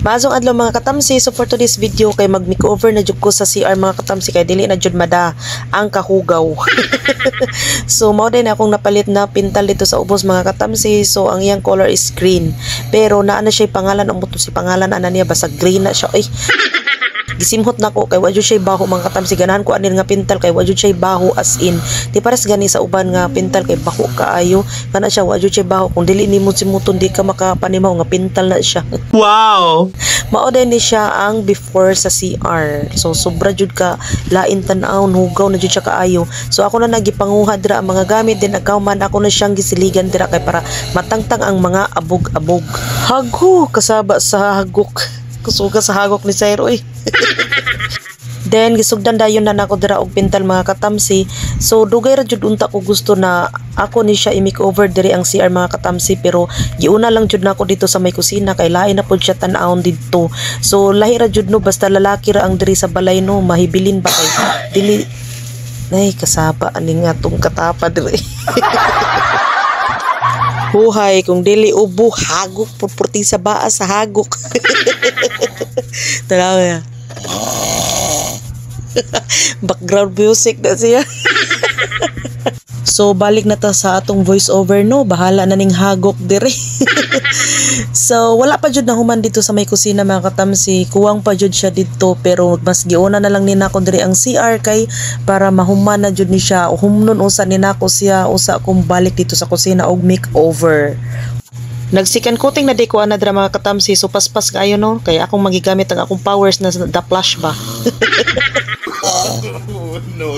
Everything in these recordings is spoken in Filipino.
Maazong adlaw mga katamsi, so for today's video kay mag-makeover na jud ko sa CR mga katamsi kay dili na jud mada ang kahugaw. So mao din akong napalit na pintal dito sa ubos mga katamsi. So ang iyang color is green. Pero naa na siya pangalan ang si pangalan ana niya basta green na siya. Ay. Gisimhot nako kay wadyo siya baho mga katamsi, ganahan ko anil nga pintal kay wadyo siya baho as in di pares gani sa uban nga pintal kay baho kaayo kana siya wadyo siya baho kung dili nimo simuton di ka makapanimaw nga pintal na siya. Wow. Mao din ni siya ang before sa CR. So sobra jud ka lain tan-aw, hugaw na jud siya kaayo. So ako na nagipanguha dira ang mga gamit din man ako na siyang gisiligan dira kay para matangtang ang mga abog-abog. Hago kasaba sa hagok. Kusuga sa hagok ni Sir oy. Then gisugdan dayon na nako dira og pintal mga katamsi. So dugay ra jud unta ko gusto na ako ni siya i-makeover diri ang CR mga katamsi, pero giuna lang jud nako dito sa may kusina kay lain na pud siya tan-awon didto. So lahi ra jud no basta lalaki ra ang diri sa balay no, mahibilin ba kay dili nay kasaba aning atong katapa diri. Huhay kung dili ubo hagok purpurti sa baa sa hagok. Tanaw ya. Background music na siya. So balik na ta sa atong voice over no, bahala na ning hagok dire. So wala pa jud na human dito sa may kusina mga katamsi, kuwang pa jud siya dito, pero mas giuna na lang ni nako dire ang CR kay para mahuman na jud ni siya. Humnon usa ni nako siya usa kung balik dito sa kusina og makeover. Nagsikan coating na di ko ana dira mga katamsi, so paspas kayo no kay akong magigamit ang akong powers na the flash ba. No.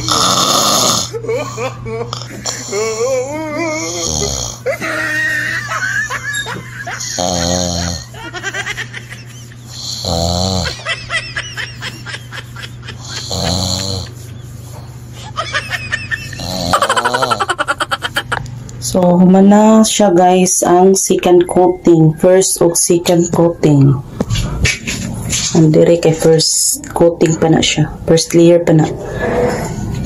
So human na siya guys ang second coating, first o second coating. Ang dire kay first coating pa na siya, first layer pa na.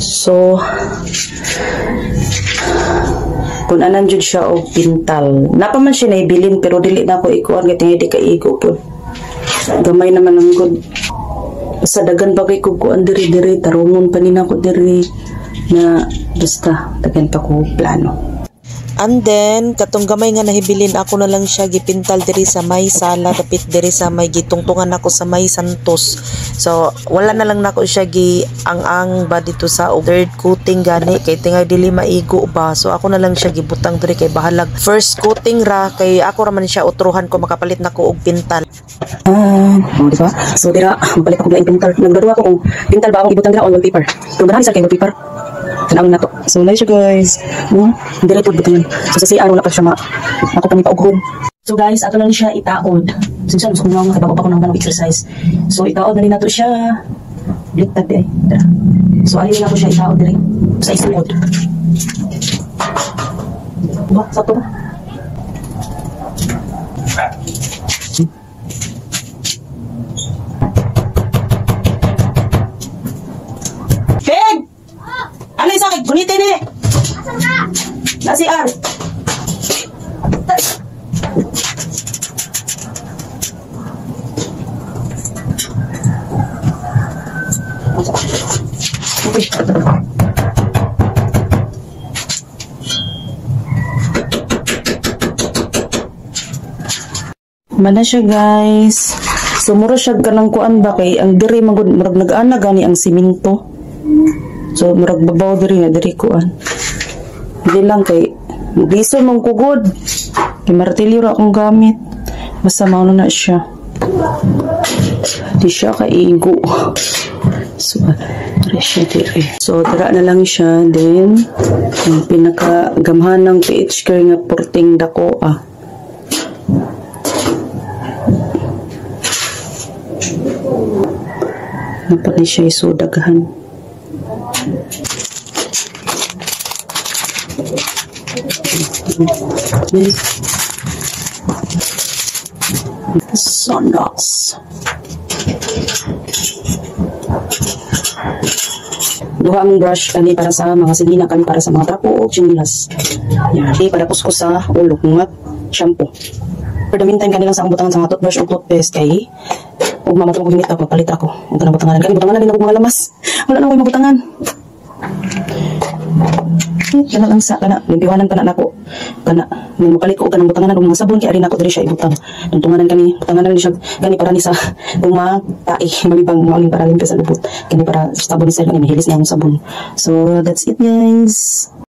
So kung anan jud siya og pintal, napaman siya naibilin pero dili na ako ikuan kay di ka igo pud. Gamay naman ang good. Sa dagan bagay ko kuan diri tarungon pa ni nako diri na basta dagan pa ko plano. And then katong gamay nga nahibilin ako na lang siya gipintal diri sa may sala dapit diri sa may gitungtungan ako sa may Santos. So wala na lang nako siya gi ang ba dito sa third coating gani kay tingay dili maigo ba. So ako na lang siya gibutang diri kay bahalag first coating ra kay ako ra man siya utruhan ko makapalit nako og pintal. Di ba? So dira balik ako laing pintal. Nagdaro ako kung pintal ba akong ibutang dira on wallpaper. Kung marami sa kay wallpaper. Tanawin na to. So nice guys. Dire to buto yan. So sa CR wala pa siya ako pa ni paughod. So guys, ato lang siya itaod. Sinsan gusto ko nang ibabaw pa ko ng exercise. So itaod na rin nato siya. Bliktad di ay. So alin na ko siya itaod dire sa isuod. Ba, sa to ba? Ano yung sakit? Gunitin eh! Asan ka? Nasi R! Mana siya guys. Sumuro siya ka ng kuan ba kay ang diri magud murag nag-ana gani ang siminto. So murag babaw diri nga diri kuan. Hindi lang kay biso mong kugod. Kay martilyo ra akong gamit. Basta mao na siya. Di siya kaigo. So diri siya diri. So dira na lang siya, then yung pinaka gamhanang PH care nga porting dako napali siya isudagahan. Sonos. Duha ang brush kani para sa mga silina, kani para sa mga trapo o chinilas. Yan, di para kuskus sa ulo ng shampoo. For the meantime, kanilang sa akong butangan sa mga toothbrush o toothpaste kay ug mamatong ko ginit ako, palit ako. Ug tanang butangan kani butangan din ako mga lamas. Wala na ko mabutangan. Kana lang sa kana limpiwanan kana nako. Kana may mapalit ko og kanang butangan og mga sabon kay ari nako diri siya ibutang. Tuntunganan kani, butangan ni siya kani para ni sa tumatai malibang mauling para limpyo sa lubot. Kani para sabon ni sa kani mahilis niya ang sabon. So that's it guys.